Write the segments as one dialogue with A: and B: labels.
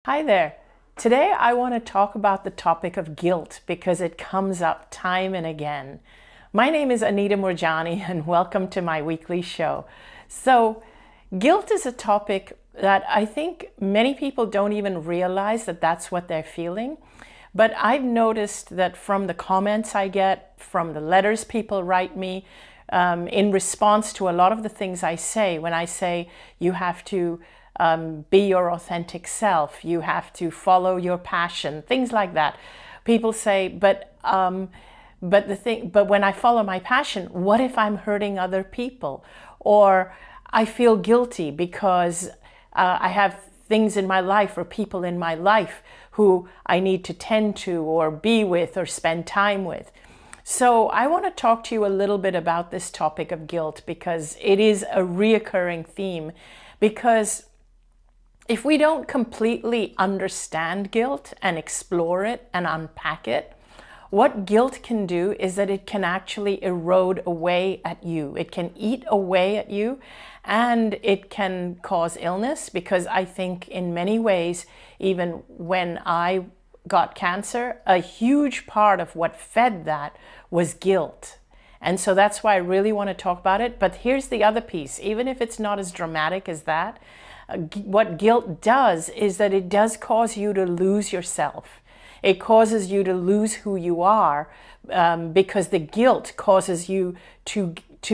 A: Hi there. Today I want to talk about the topic of guilt because it comes up time and again. My name is Anita Moorjani and welcome to my weekly show. So, guilt is a topic that I think many people don't even realize that that's what they're feeling. But I've noticed that from the comments I get, from the letters people write me, in response to a lot of the things I say, when I say you have to be your authentic self, you have to follow your passion, things like that. People say, but when I follow my passion, what if I'm hurting other people? Or I feel guilty because I have things in my life or people in my life who I need to tend to or be with or spend time with. So I want to talk to you a little bit about this topic of guilt because it is a reoccurring theme. Because if we don't completely understand guilt and explore it and unpack it, what guilt can do is that it can actually erode away at you. It can eat away at you and it can cause illness, because I think in many ways, even when I got cancer, a huge part of what fed that was guilt. And so that's why I really want to talk about it. But here's the other piece. Even if it's not as dramatic as that, what guilt does is that it does cause you to lose yourself. It causes you to lose who you are, because the guilt causes you to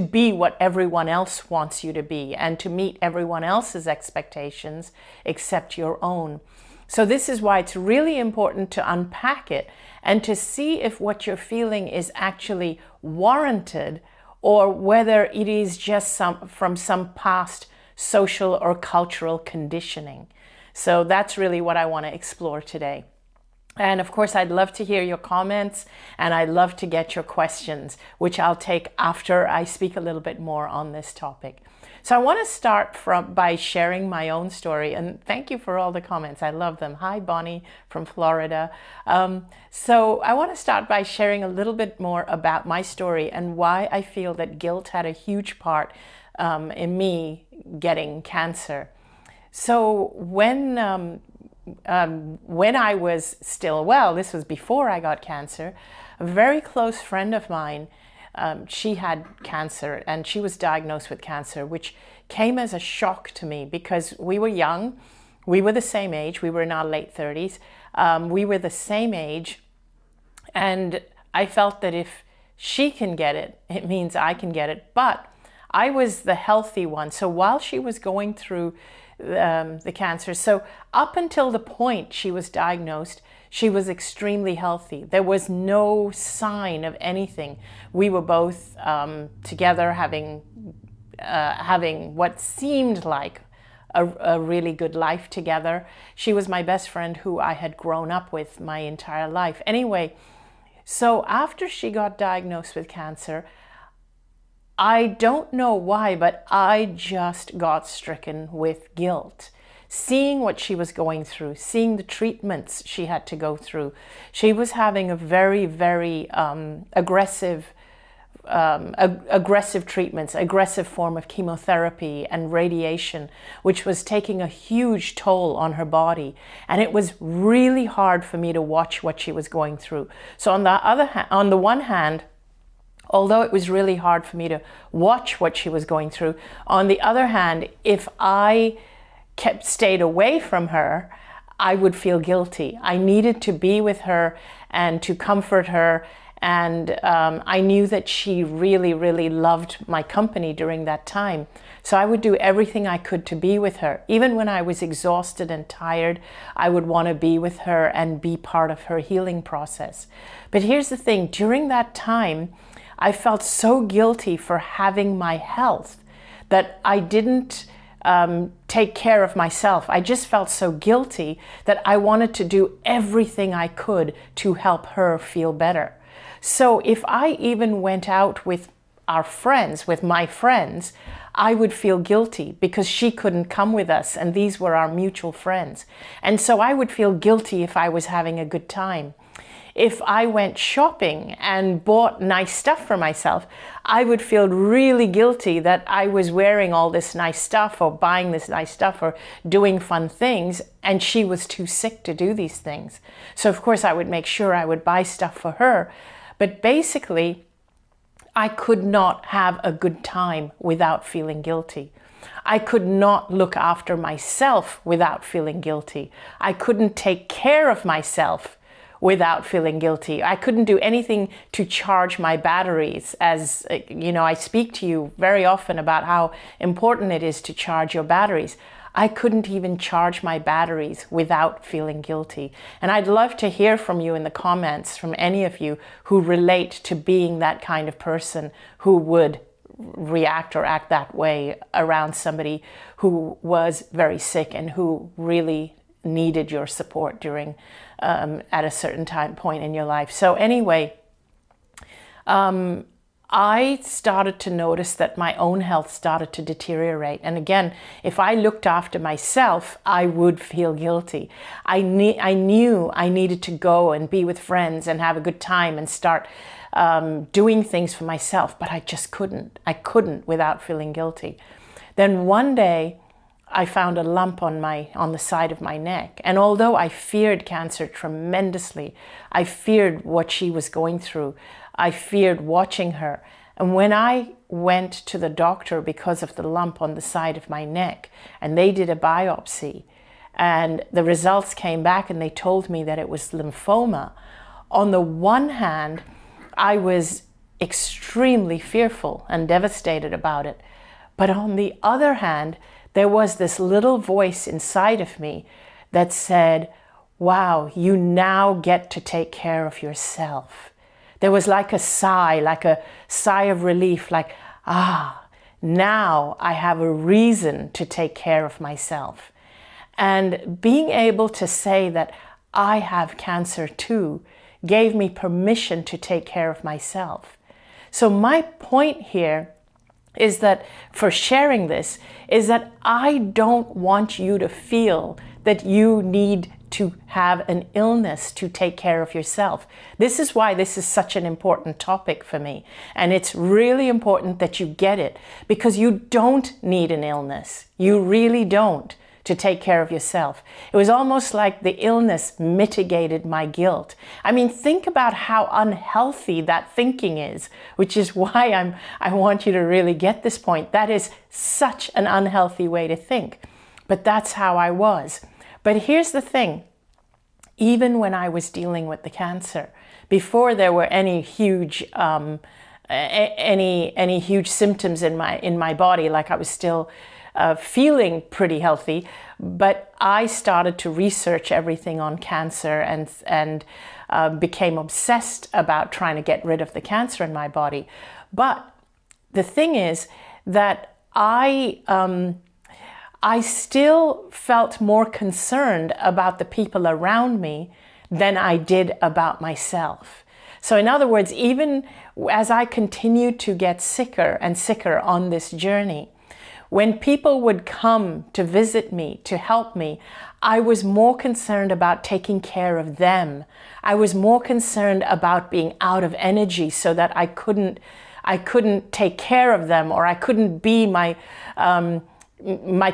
A: be what everyone else wants you to be and to meet everyone else's expectations except your own. So this is why it's really important to unpack it and to see if what you're feeling is actually warranted or whether it is just from some past social or cultural conditioning. So that's really what I want to explore today. And of course, I'd love to hear your comments and I'd love to get your questions, which I'll take after I speak a little bit more on this topic. So I want to start by sharing my own story, and thank you for all the comments. I love them. Hi, Bonnie from Florida. So I want to start by sharing a little bit more about my story and why I feel that guilt had a huge part in me getting cancer. So when I was still well, this was before I got cancer, a very close friend of mine, she had cancer and she was diagnosed with cancer, which came as a shock to me because we were young. We were the same age. We were in our late 30s. We were the same age. And I felt that if she can get it, it means I can get it. But I was the healthy one. So while she was going through the cancer, so up until the point she was diagnosed, she was extremely healthy. There was no sign of anything. We were both together having what seemed like a really good life together. She was my best friend who I had grown up with my entire life. Anyway, so after she got diagnosed with cancer, I don't know why, but I just got stricken with guilt. Seeing what she was going through, seeing the treatments she had to go through. She was having a very, very aggressive treatments, aggressive form of chemotherapy and radiation, which was taking a huge toll on her body. And it was really hard for me to watch what she was going through. So on the one hand, although it was really hard for me to watch what she was going through, on the other hand, if I stayed away from her, I would feel guilty. I needed to be with her and to comfort her. And I knew that she really, really loved my company during that time. So I would do everything I could to be with her. Even when I was exhausted and tired, I would want to be with her and be part of her healing process. But here's the thing, during that time, I felt so guilty for having my health that I didn't take care of myself. I just felt so guilty that I wanted to do everything I could to help her feel better. So if I even went out with our friends, with my friends, I would feel guilty because she couldn't come with us and these were our mutual friends. And so I would feel guilty if I was having a good time. if I went shopping and bought nice stuff for myself, I would feel really guilty that I was wearing all this nice stuff or buying this nice stuff or doing fun things, and she was too sick to do these things. So of course I would make sure I would buy stuff for her. But basically, I could not have a good time without feeling guilty. I could not look after myself without feeling guilty. I couldn't take care of myself without feeling guilty. I couldn't do anything to charge my batteries. As you know, I speak to you very often about how important it is to charge your batteries. I couldn't even charge my batteries without feeling guilty. And I'd love to hear from you in the comments, from any of you who relate to being that kind of person who would react or act that way around somebody who was very sick and who really needed your support during at a certain point in your life. So anyway, I started to notice that my own health started to deteriorate. And again, if I looked after myself, I would feel guilty. I knew I needed to go and be with friends and have a good time and start doing things for myself, but I just couldn't. I couldn't without feeling guilty. Then one day, I found a lump on the side of my neck. And although I feared cancer tremendously, I feared what she was going through. I feared watching her. And when I went to the doctor because of the lump on the side of my neck, and they did a biopsy, and the results came back and they told me that it was lymphoma, on the one hand, I was extremely fearful and devastated about it. But on the other hand, there was this little voice inside of me that said, wow, you now get to take care of yourself. There was like a sigh of relief, like, now I have a reason to take care of myself. And being able to say that I have cancer too gave me permission to take care of myself. So my point here is that, for sharing this, is that I don't want you to feel that you need to have an illness to take care of yourself. This is why this is such an important topic for me. And it's really important that you get it, because you don't need an illness. You really don't, to take care of yourself. It was almost like the illness mitigated my guilt. I mean, think about how unhealthy that thinking is, which is why I want you to really get this point. That is such an unhealthy way to think. But that's how I was. But here's the thing. Even when I was dealing with the cancer, before there were any huge any huge symptoms in my body, like I was still feeling pretty healthy, but I started to research everything on cancer and became obsessed about trying to get rid of the cancer in my body. But the thing is that I still felt more concerned about the people around me than I did about myself. So in other words, even as I continued to get sicker and sicker on this journey, when people would come to visit me, to help me, I was more concerned about taking care of them. I was more concerned about being out of energy so that I couldn't take care of them, or I couldn't be my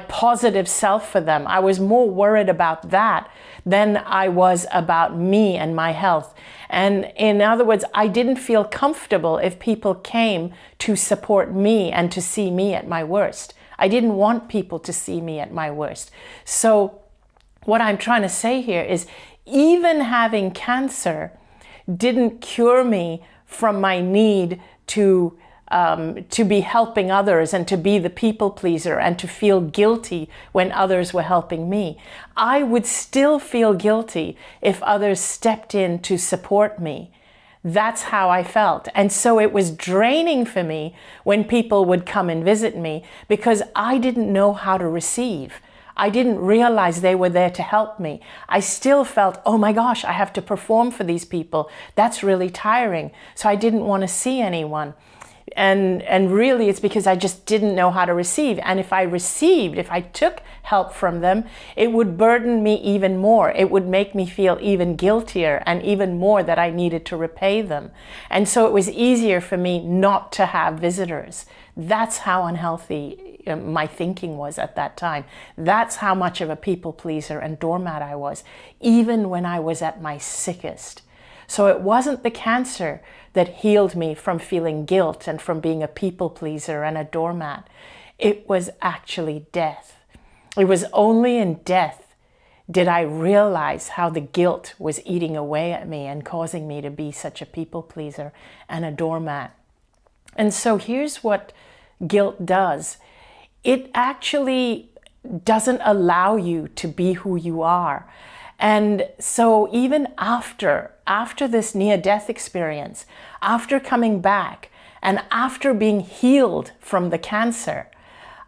A: positive self for them. I was more worried about that than I was about me and my health. And in other words, I didn't feel comfortable if people came to support me and to see me at my worst. I didn't want people to see me at my worst. So what I'm trying to say here is, even having cancer didn't cure me from my need to be helping others and to be the people pleaser and to feel guilty when others were helping me. I would still feel guilty if others stepped in to support me. That's how I felt. And so it was draining for me when people would come and visit me, because I didn't know how to receive. I didn't realize they were there to help me. I still felt, oh my gosh, I have to perform for these people. That's really tiring. So I didn't want to see anyone. And really it's because I just didn't know how to receive. And if I took help from them, it would burden me even more. It would make me feel even guiltier and even more that I needed to repay them. And so it was easier for me not to have visitors. That's how unhealthy my thinking was at that time. That's how much of a people pleaser and doormat I was, even when I was at my sickest. So it wasn't the cancer that healed me from feeling guilt and from being a people pleaser and a doormat. It was actually death. It was only in death did I realize how the guilt was eating away at me and causing me to be such a people pleaser and a doormat. And so here's what guilt does. It actually doesn't allow you to be who you are. And so even after this near-death experience, after coming back and after being healed from the cancer,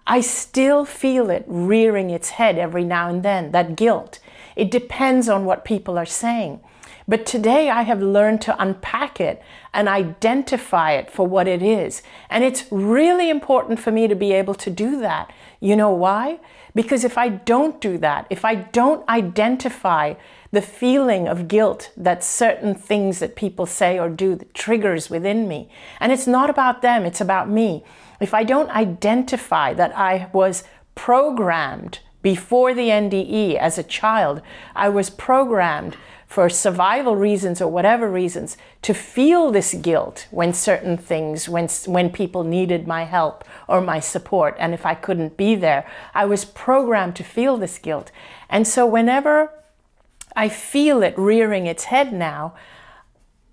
A: I still feel it rearing its head every now and then, that guilt. It depends on what people are saying. But today I have learned to unpack it and identify it for what it is. And it's really important for me to be able to do that. You know why? Because if I don't do that, if I don't identify the feeling of guilt that certain things that people say or do that triggers within me, and it's not about them, it's about me. If I don't identify that I was programmed before the NDE as a child, I was programmed for survival reasons or whatever reasons to feel this guilt when certain things, when people needed my help or my support, and if I couldn't be there, I was programmed to feel this guilt. And so whenever I feel it rearing its head now,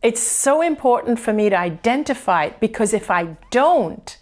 A: it's so important for me to identify it, because if I don't,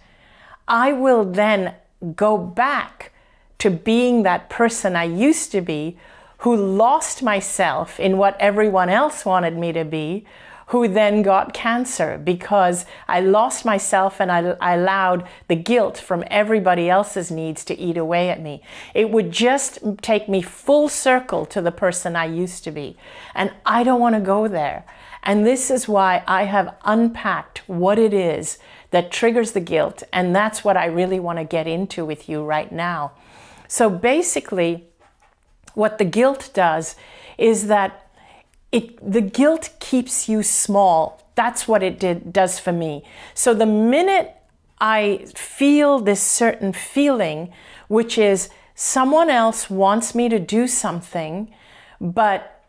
A: I will then go back to being that person I used to be, who lost myself in what everyone else wanted me to be, who then got cancer because I lost myself and I allowed the guilt from everybody else's needs to eat away at me. It would just take me full circle to the person I used to be. And I don't want to go there. And this is why I have unpacked what it is that triggers the guilt. And that's what I really want to get into with you right now. So basically, what the guilt does is that the guilt keeps you small. That's what it does for me. So the minute I feel this certain feeling, which is someone else wants me to do something, but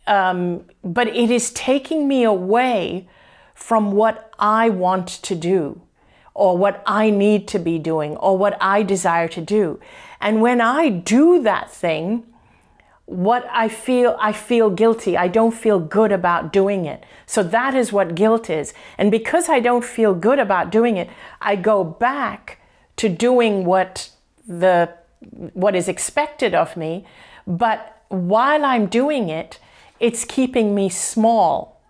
A: it is taking me away from what I want to do, or what I need to be doing, or what I desire to do. And when I do that thing, what I feel guilty. I don't feel good about doing it. So that is what guilt is. And because I don't feel good about doing it, I go back to doing what is expected of me. But while I'm doing it, it's keeping me small.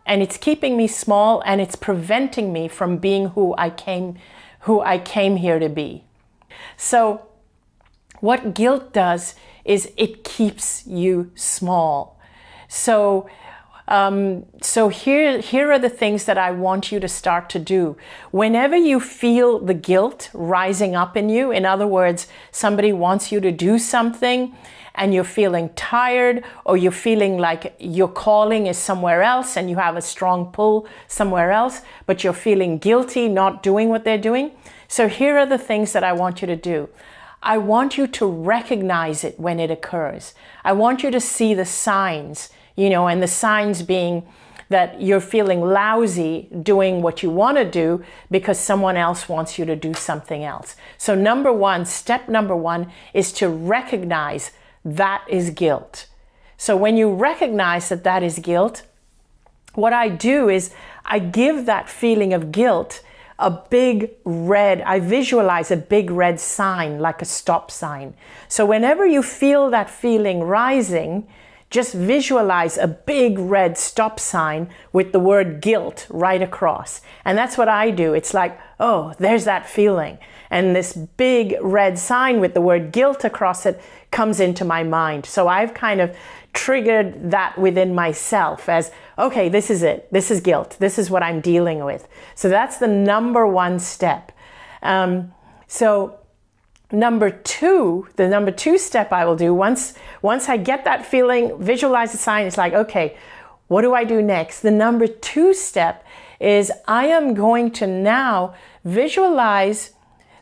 A: And it's keeping me small, and it's preventing me from being who I came here to be. So what guilt does is it keeps you small. So here are the things that I want you to start to do. Whenever you feel the guilt rising up in you, in other words, somebody wants you to do something and you're feeling tired, or you're feeling like your calling is somewhere else and you have a strong pull somewhere else, but you're feeling guilty not doing what they're doing. So here are the things that I want you to do. I want you to recognize it when it occurs. I want you to see the signs, and the signs being that you're feeling lousy doing what you want to do because someone else wants you to do something else. So step number one is to recognize that is guilt. So when you recognize that is guilt, what I do is I give that feeling of guilt I visualize a big red sign, like a stop sign. So whenever you feel that feeling rising, just visualize a big red stop sign with the word guilt right across. And that's what I do. It's like, oh, there's that feeling. And this big red sign with the word guilt across it comes into my mind. So I've kind of triggered that within myself as, okay, this is it. This is guilt. This is what I'm dealing with. So that's the number one step. So the number two step I will do once I get that feeling, visualize the sign, it's like, okay, what do I do next? The number two step is I am going to now visualize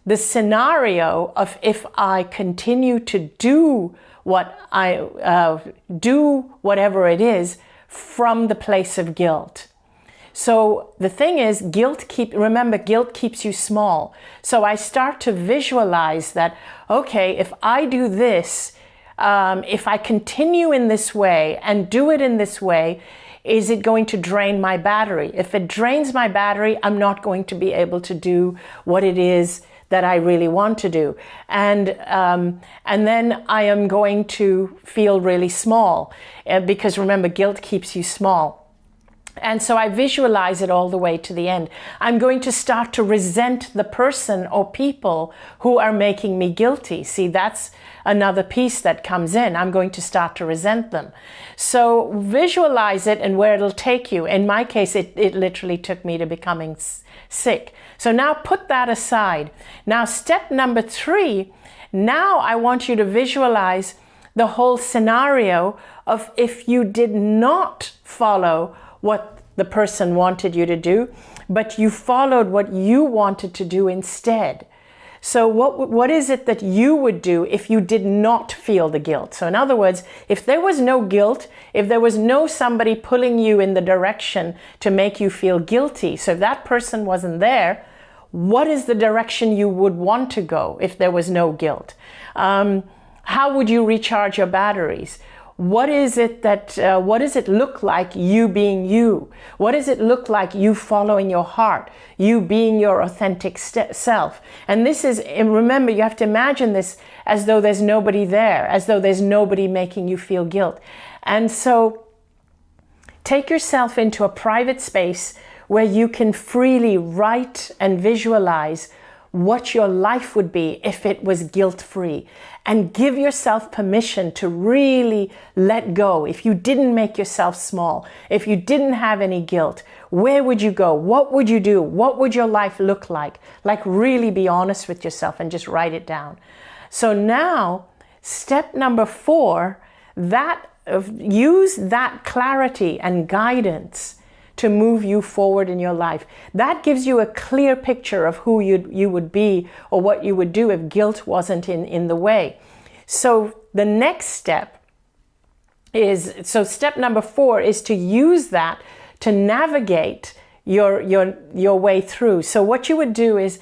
A: the scenario of if I continue to do whatever it is from the place of guilt. So the thing is, remember, guilt keeps you small. So I start to visualize that, okay, if I do this, if I continue in this way and do it in this way, is it going to drain my battery? If it drains my battery, I'm not going to be able to do what it is that I really want to do. And then I am going to feel really small, because remember, guilt keeps you small. And so I visualize it all the way to the end. I'm going to start to resent the person or people who are making me guilty. See, that's another piece that comes in. I'm going to start to resent them. So visualize it and where it'll take you. In my case, it literally took me to becoming sick. So now put that aside. Now, step number 3, now I want you to visualize the whole scenario of if you did not follow what the person wanted you to do, but you followed what you wanted to do instead. So what is it that you would do if you did not feel the guilt? So in other words, if there was no guilt, if there was no somebody pulling you in the direction to make you feel guilty, so if that person wasn't there, what is the direction you would want to go if there was no guilt? How would you recharge your batteries? What does it look like you being you? What does it look like you following your heart, you being your authentic self? And remember, you have to imagine this as though there's nobody there, as though there's nobody making you feel guilt. And so take yourself into a private space where you can freely write and visualize what your life would be if it was guilt-free, and give yourself permission to really let go. If you didn't make yourself small, if you didn't have any guilt, where would you go? What would you do? What would your life look like? Like, really be honest with yourself and just write it down. So now, step number 4, use that clarity and guidance to move you forward in your life. That gives you a clear picture of who you would be or what you would do if guilt wasn't in the way. So the next step step number 4 is to use that to navigate your way through. So what you would do is,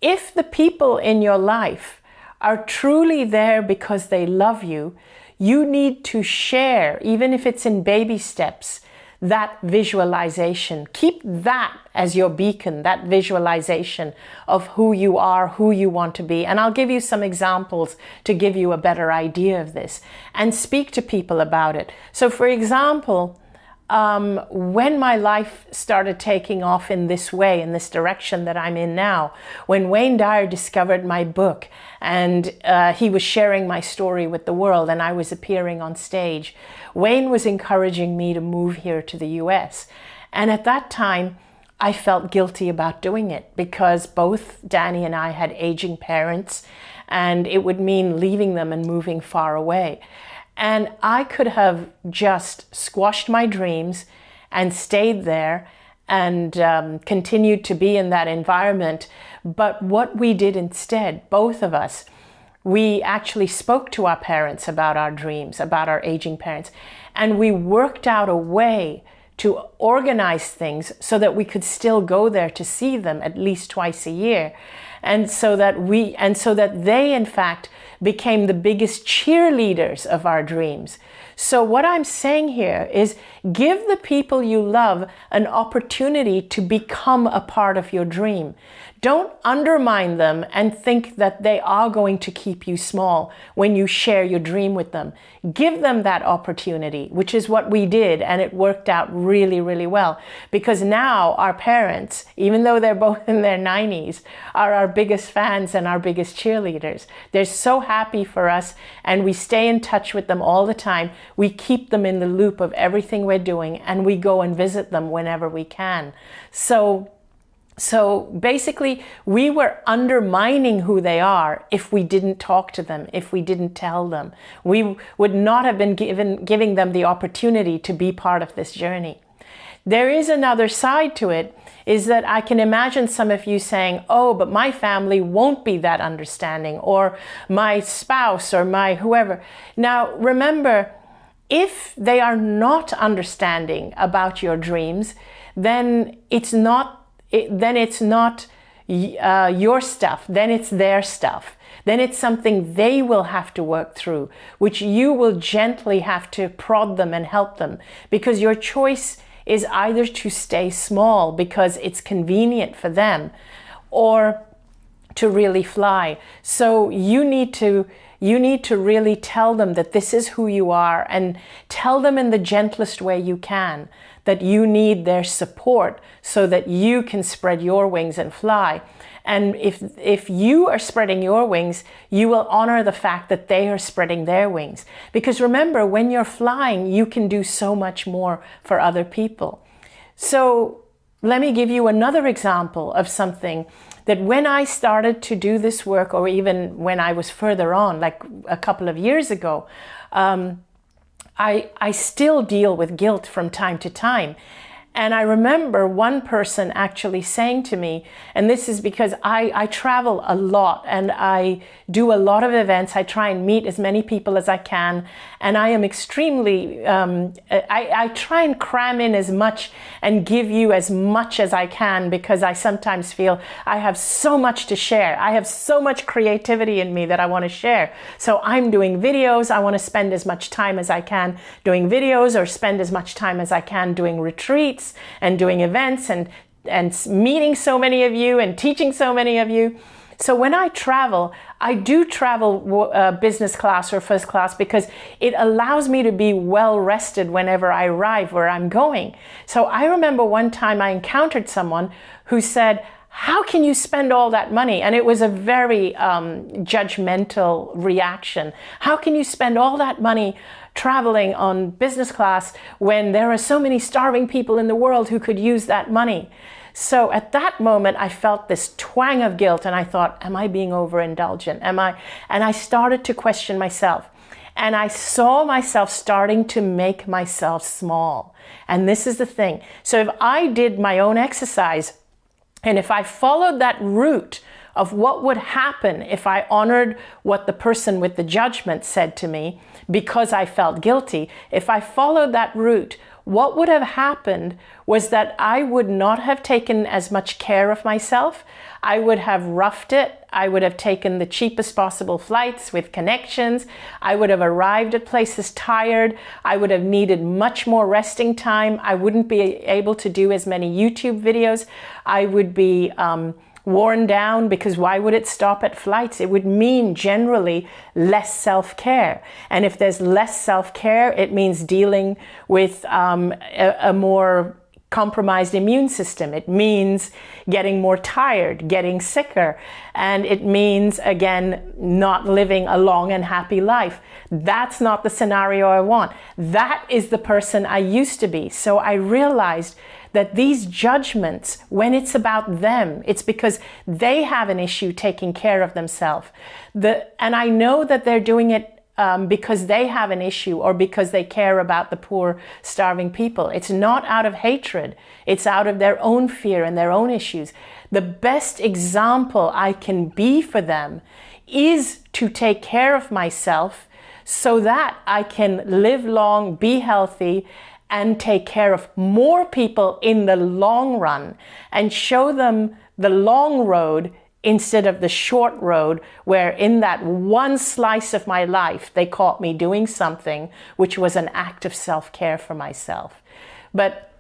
A: if the people in your life are truly there because they love you, you need to share, even if it's in baby steps, that visualization. Keep that as your beacon, that visualization of who you are, who you want to be. And I'll give you some examples to give you a better idea of this, and speak to people about it. So for example, when my life started taking off in this way, in this direction that I'm in now, when Wayne Dyer discovered my book and he was sharing my story with the world and I was appearing on stage, Wayne was encouraging me to move here to the US. And at that time, I felt guilty about doing it because both Danny and I had aging parents, and it would mean leaving them and moving far away. And I could have just squashed my dreams and stayed there and continued to be in that environment. But what we did instead, both of us, we actually spoke to our parents about our dreams, about our aging parents, and we worked out a way to organize things so that we could still go there to see them at least twice a year. And so that they, in fact, became the biggest cheerleaders of our dreams. So what I'm saying here is, give the people you love an opportunity to become a part of your dream. Don't undermine them and think that they are going to keep you small when you share your dream with them. Give them that opportunity, which is what we did, and it worked out really, really well. Because now our parents, even though they're both in their 90s, are our biggest fans and our biggest cheerleaders. They're so happy for us, and we stay in touch with them all the time. We keep them in the loop of everything we're doing, and we go and visit them whenever we can. So basically, we were undermining who they are if we didn't talk to them, if we didn't tell them. We would not have been giving them the opportunity to be part of this journey. There is another side to it, is that I can imagine some of you saying, oh, but my family won't be that understanding, or my spouse, or my whoever. Now, remember, if they are not understanding about your dreams, then it's not your stuff, then it's their stuff. Then it's something they will have to work through, which you will gently have to prod them and help them, because your choice is either to stay small because it's convenient for them, or to really fly. So you need to really tell them that this is who you are, and tell them in the gentlest way you can that you need their support so that you can spread your wings and fly. And if you are spreading your wings, you will honor the fact that they are spreading their wings. Because remember, when you're flying, you can do so much more for other people. So let me give you another example of something that when I started to do this work, or even when I was further on, like a couple of years ago, I still deal with guilt from time to time. And I remember one person actually saying to me, and this is because I travel a lot and I do a lot of events. I try and meet as many people as I can. And I am extremely, I try and cram in as much and give you as much as I can, because I sometimes feel I have so much to share. I have so much creativity in me that I want to share. So I'm doing videos. I want to spend as much time as I can doing videos, or spend as much time as I can doing retreats and doing events and meeting so many of you and teaching so many of you. So when I travel, I do travel business class or first class, because it allows me to be well rested whenever I arrive where I'm going. So I remember one time I encountered someone who said, how can you spend all that money? And it was a very judgmental reaction. How can you spend all that money traveling on business class when there are so many starving people in the world who could use that money? So at that moment, I felt this twang of guilt, and I thought, am I being overindulgent? And I started to question myself, and I saw myself starting to make myself small. And this is the thing. So if I did my own exercise, and if I followed that route of what would happen if I honored what the person with the judgment said to me because I felt guilty, if I followed that route, what would have happened was that I would not have taken as much care of myself. I would have roughed it. I would have taken the cheapest possible flights with connections. I would have arrived at places tired. I would have needed much more resting time. I wouldn't be able to do as many YouTube videos. I would be worn down, because why would it stop at flights? It would mean generally less self-care. And if there's less self-care, it means dealing with a more compromised immune system. It means getting more tired, getting sicker. And it means, again, not living a long and happy life. That's not the scenario I want. That is the person I used to be. So I realized that these judgments, when it's about them, it's because they have an issue taking care of themselves. And I know that they're doing it because they have an issue, or because they care about the poor, starving people. It's not out of hatred. It's out of their own fear and their own issues. The best example I can be for them is to take care of myself so that I can live long, be healthy, and take care of more people in the long run, and show them the long road instead of the short road, where in that one slice of my life, they caught me doing something which was an act of self-care for myself. But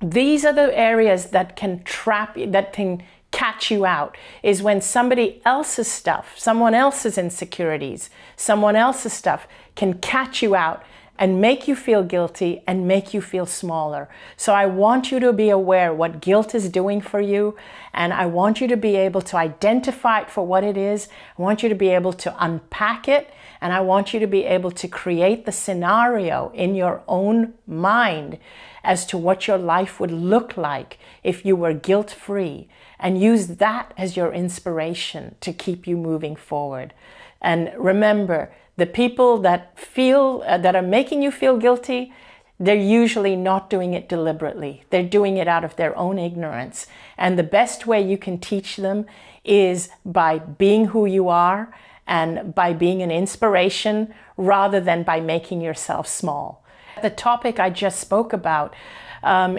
A: these are the areas that can trap you, that can catch you out, is when somebody else's stuff, someone else's insecurities, someone else's stuff can catch you out and make you feel guilty and make you feel smaller. So I want you to be aware what guilt is doing for you, and I want you to be able to identify it for what it is. I want you to be able to unpack it, and I want you to be able to create the scenario in your own mind as to what your life would look like if you were guilt-free, and use that as your inspiration to keep you moving forward. And remember, the people that feel that are making you feel guilty, they're usually not doing it deliberately. They're doing it out of their own ignorance. And the best way you can teach them is by being who you are and by being an inspiration rather than by making yourself small. The topic I just spoke about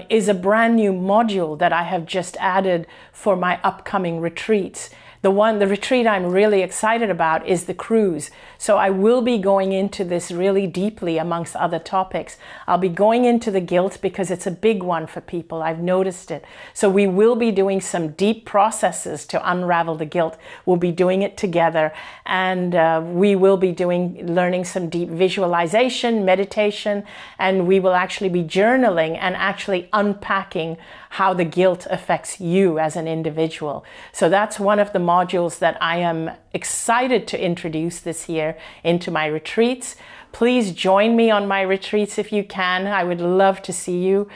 A: is a brand new module that I have just added for my upcoming retreats. The retreat I'm really excited about is the cruise. So I will be going into this really deeply amongst other topics. I'll be going into the guilt because it's a big one for people. I've noticed it. So we will be doing some deep processes to unravel the guilt. We'll be doing it together, and we will be learning some deep visualization, meditation, and we will actually be journaling and actually unpacking how the guilt affects you as an individual. So that's one of the modules that I am excited to introduce this year into my retreats. Please join me on my retreats if you can. I would love to see you.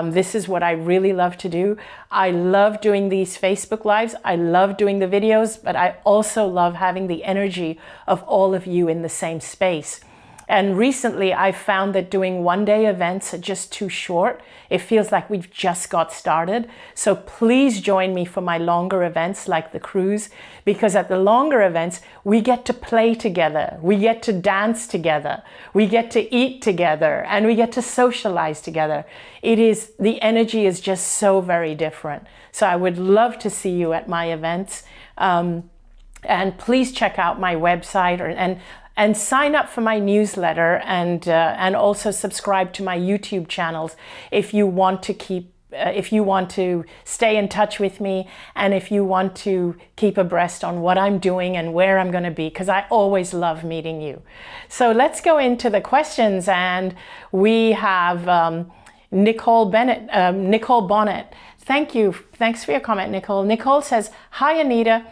A: This is what I really love to do. I love doing these Facebook Lives. I love doing the videos, but I also love having the energy of all of you in the same space. And recently I found that doing one-day events are just too short. It feels like we've just got started. So please join me for my longer events like the cruise, because at the longer events, we get to play together. We get to dance together. We get to eat together, and we get to socialize together. The energy is just so very different. So I would love to see you at my events. And please check out my website and sign up for my newsletter, and also subscribe to my YouTube channels if you want to stay in touch with me, and if you want to keep abreast on what I'm doing and where I'm going to be, because I always love meeting you. So let's go into the questions, and we have Nicole Bonnet. Thank you. Thanks for your comment, Nicole. Nicole says, "Hi, Anita.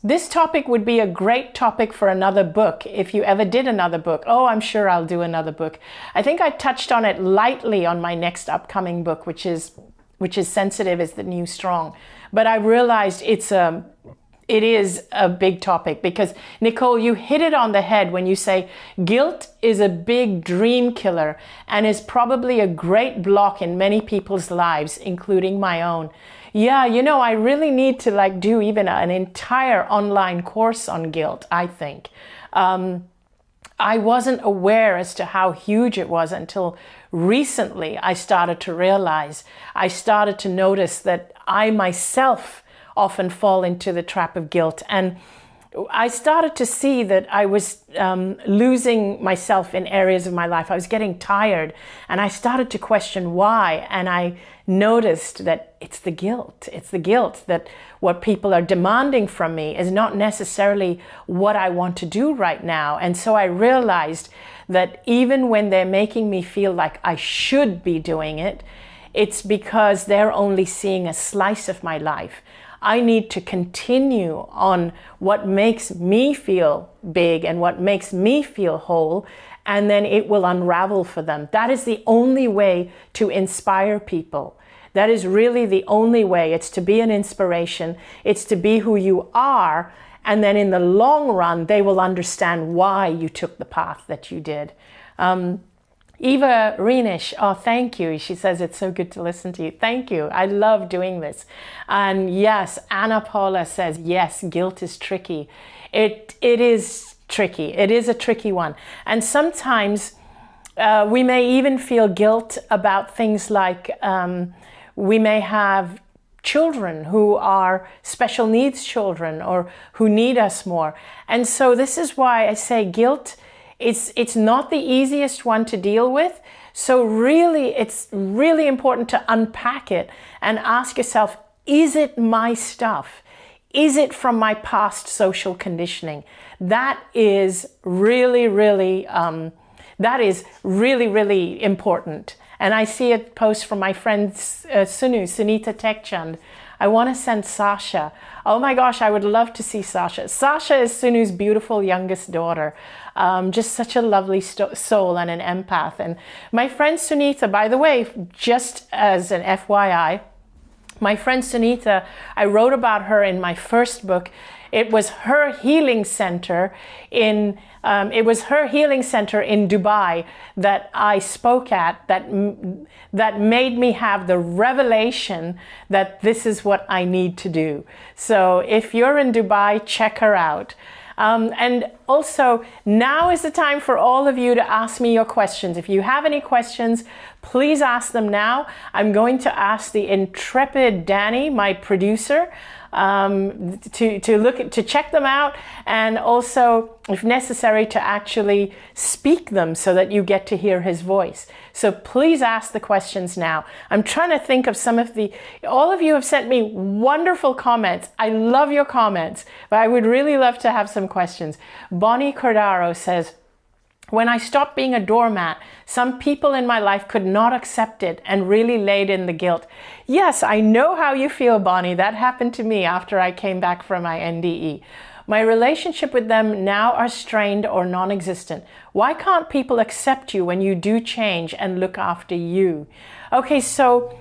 A: This topic would be a great topic for another book, if you ever did another book." Oh, I'm sure I'll do another book. I think I touched on it lightly on my next upcoming book, which is Sensitive is the New Strong. But I realized it is a big topic, because Nicole, you hit it on the head when you say guilt is a big dream killer and is probably a great block in many people's lives, including my own. Yeah, I really need to do even an entire online course on guilt, I think. I wasn't aware as to how huge it was until recently. I started to notice that I myself often fall into the trap of guilt. And I started to see that I was losing myself in areas of my life. I was getting tired, and I started to question why. And I noticed that it's the guilt. It's the guilt that what people are demanding from me is not necessarily what I want to do right now. And so I realized that even when they're making me feel like I should be doing it, it's because they're only seeing a slice of my life. I need to continue on what makes me feel big and what makes me feel whole, and then it will unravel for them. That is the only way to inspire people. That is really the only way. It's to be an inspiration. It's to be who you are, and then in the long run, they will understand why you took the path that you did. Eva Reinish, oh, thank you. She says, it's so good to listen to you. Thank you. I love doing this. And yes, Anna Paula says, yes, guilt is tricky. It is tricky. It is a tricky one. And sometimes we may even feel guilt about things like we may have children who are special needs children or who need us more. And so this is why I say guilt, it's not the easiest one to deal with. So really, it's really important to unpack it and ask yourself, is it my stuff? Is it from my past social conditioning? That is really, really that is really, really important. And I see a post from my friend Sunita Techchand. I want to send Sasha. Oh my gosh, I would love to see Sasha. Sasha is Sunu's beautiful youngest daughter. Just such a lovely soul and an empath. And my friend Sunita, by the way, just as an FYI, my friend Anita, I wrote about her in my first book. It was her healing center in Dubai that I spoke at that made me have the revelation that this is what I need to do. So if you're in Dubai, check her out. And also, now is the time for all of you to ask me your questions. If you have any questions, please ask them now. I'm going to ask the intrepid Danny, my producer, to check them out, and also, if necessary, to actually speak them so that you get to hear his voice. So please ask the questions now. I'm trying to think of all of you have sent me wonderful comments. I love your comments, but I would really love to have some questions. Bonnie Cordaro says, when I stopped being a doormat, some people in my life could not accept it and really laid in the guilt. Yes, I know how you feel, Bonnie. That happened to me after I came back from my NDE. My relationship with them now are strained or non-existent. Why can't people accept you when you do change and look after you? Okay, so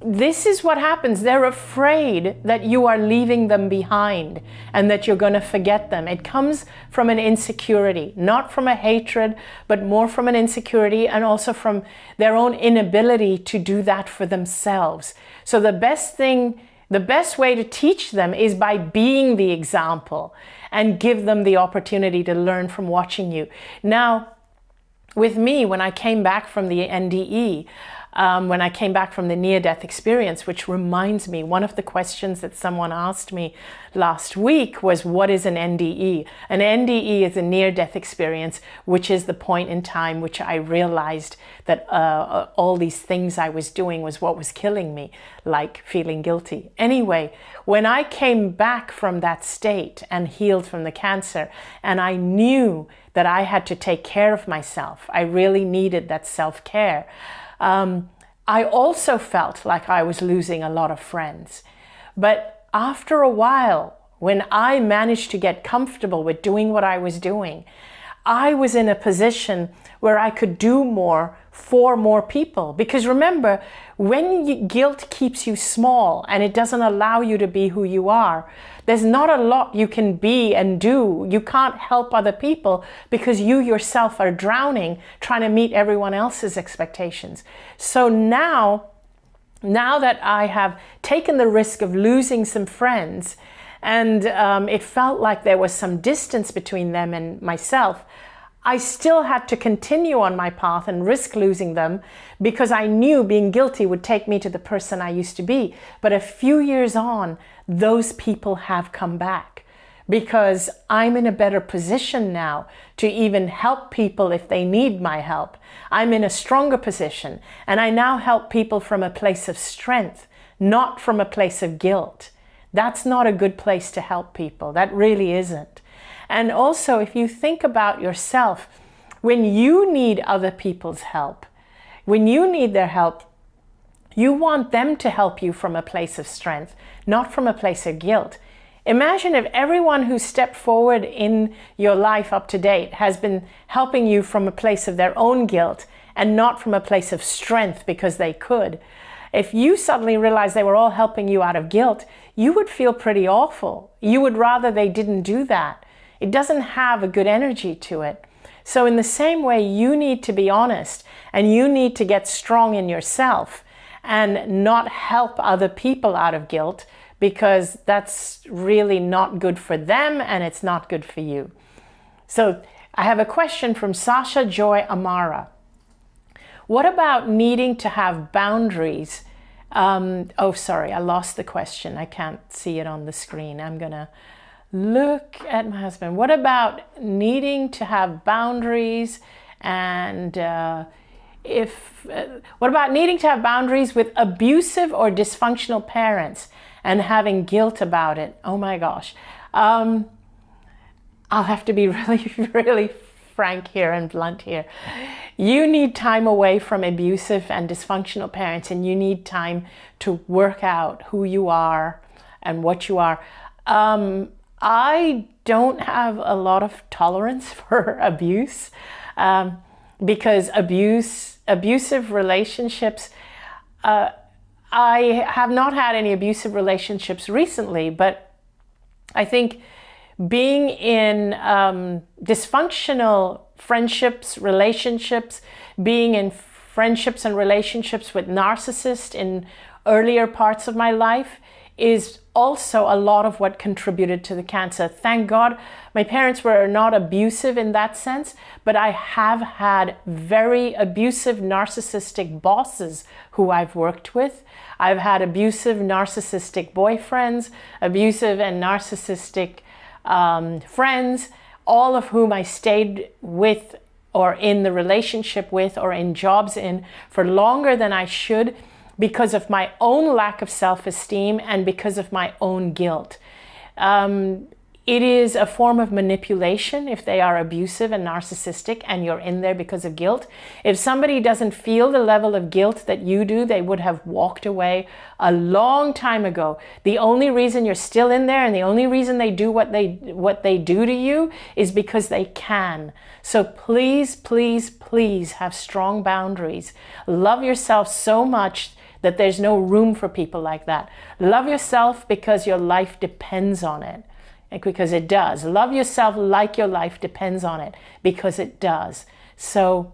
A: this is what happens. They're afraid that you are leaving them behind and that you're going to forget them. It comes from an insecurity, not from a hatred, but more from an insecurity and also from their own inability to do that for themselves. So the best way to teach them is by being the example and give them the opportunity to learn from watching you. Now, with me, when I came back from the NDE, when I came back from the near-death experience, which reminds me, one of the questions that someone asked me last week was, what is an NDE? An NDE is a near-death experience, which is the point in time which I realized that all these things I was doing was what was killing me, like feeling guilty. Anyway, when I came back from that state and healed from the cancer, and I knew that I had to take care of myself, I really needed that self-care. I also felt like I was losing a lot of friends. But after a while, when I managed to get comfortable with doing what I was doing, I was in a position where I could do more for more people. Because remember, when guilt keeps you small and it doesn't allow you to be who you are, there's not a lot you can be and do. You can't help other people because you yourself are drowning trying to meet everyone else's expectations. So now that I have taken the risk of losing some friends, and it felt like there was some distance between them and myself, I still had to continue on my path and risk losing them because I knew being guilty would take me to the person I used to be. But a few years on, those people have come back because I'm in a better position now to even help people if they need my help. I'm in a stronger position, and I now help people from a place of strength, not from a place of guilt. That's not a good place to help people. That really isn't. And also, if you think about yourself, when you need other people's help, when you need their help, you want them to help you from a place of strength, not from a place of guilt. Imagine if everyone who stepped forward in your life up to date has been helping you from a place of their own guilt and not from a place of strength because they could. If you suddenly realized they were all helping you out of guilt, you would feel pretty awful. You would rather they didn't do that. It doesn't have a good energy to it. So in the same way, you need to be honest and you need to get strong in yourself and not help other people out of guilt, because that's really not good for them and it's not good for you. So I have a question from Sasha Joy Amara. What about needing to have boundaries? Oh, sorry, I lost the question. I can't see it on the screen. I'm going to look at my husband. What about needing to have boundaries and what about needing to have boundaries with abusive or dysfunctional parents and having guilt about it? Oh my gosh. I'll have to be really, really frank here and blunt here. You need time away from abusive and dysfunctional parents, and you need time to work out who you are and what you are. I don't have a lot of tolerance for abuse, because abusive relationships, I have not had any abusive relationships recently, but I think being in dysfunctional friendships, relationships, being in friendships and relationships with narcissists in earlier parts of my life is also a lot of what contributed to the cancer. Thank God my parents were not abusive in that sense, but I have had very abusive narcissistic bosses who I've worked with. I've had abusive narcissistic boyfriends, abusive and narcissistic friends, all of whom I stayed with or in the relationship with or in jobs in for longer than I should, because of my own lack of self-esteem and because of my own guilt. It is a form of manipulation if they are abusive and narcissistic and you're in there because of guilt. If somebody doesn't feel the level of guilt that you do, they would have walked away a long time ago. The only reason you're still in there and the only reason they do what they do to you is because they can. So please, please, please have strong boundaries. Love yourself so much that there's no room for people like that. Love yourself because your life depends on it. Because it does. Love yourself like your life depends on it, because it does. So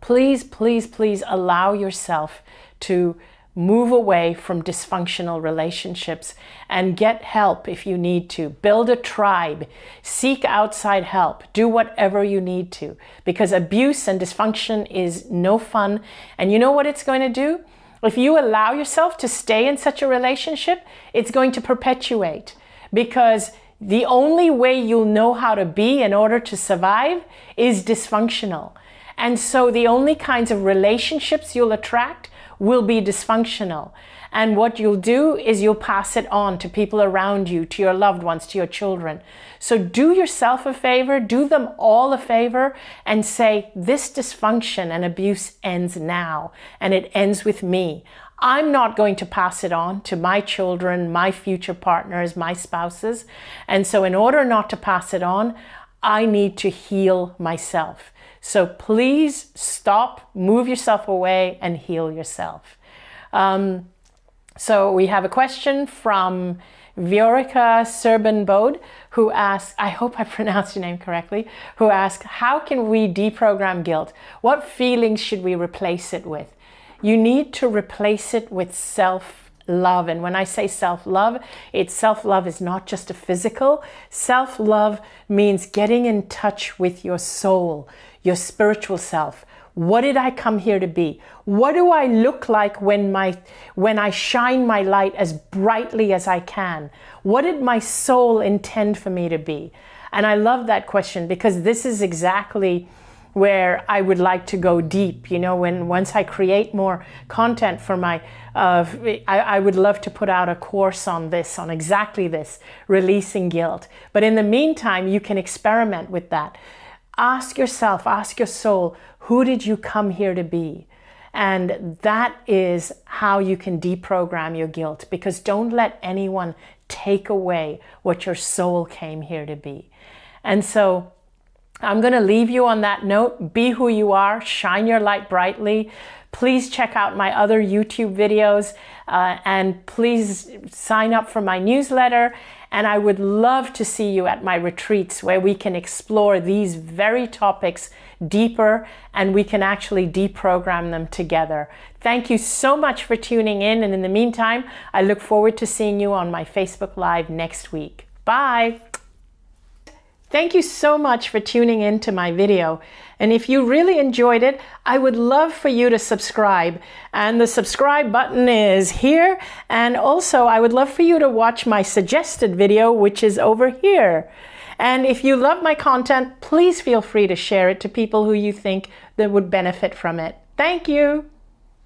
A: please, please, please allow yourself to move away from dysfunctional relationships and get help if you need to. Build a tribe. Seek outside help. Do whatever you need to, because abuse and dysfunction is no fun. And you know what it's going to do? If you allow yourself to stay in such a relationship, it's going to perpetuate, because the only way you'll know how to be in order to survive is dysfunctional. And so the only kinds of relationships you'll attract will be dysfunctional. And what you'll do is you'll pass it on to people around you, to your loved ones, to your children. So do yourself a favor, do them all a favor, and say, this dysfunction and abuse ends now, and it ends with me. I'm not going to pass it on to my children, my future partners, my spouses. And so in order not to pass it on, I need to heal myself. So please stop, move yourself away and heal yourself. So we have a question from Viorica Serban-Bode, who asks, I hope I pronounced your name correctly, who asks, how can we deprogram guilt? What feelings should we replace it with? You need to replace it with self-love. And when I say self-love, self-love is not just a physical. Self-love means getting in touch with your soul, your spiritual self. What did I come here to be? What do I look like when I shine my light as brightly as I can? What did my soul intend for me to be? And I love that question, because this is exactly where I would like to go deep. You know, once I create more content for my, I would love to put out a course on this, on exactly this, releasing guilt. But in the meantime, you can experiment with that. Ask yourself, ask your soul, who did you come here to be? And that is how you can deprogram your guilt, because don't let anyone take away what your soul came here to be. And so I'm going to leave you on that note. Be who you are. Shine your light brightly. Please check out my other YouTube videos, and please sign up for my newsletter. And I would love to see you at my retreats, where we can explore these very topics deeper and we can actually deprogram them together. Thank you so much for tuning in. And in the meantime, I look forward to seeing you on my Facebook Live next week. Bye. Thank you so much for tuning in to my video. And if you really enjoyed it, I would love for you to subscribe. And the subscribe button is here. And also, I would love for you to watch my suggested video, which is over here. And if you love my content, please feel free to share it to people who you think that would benefit from it. Thank you.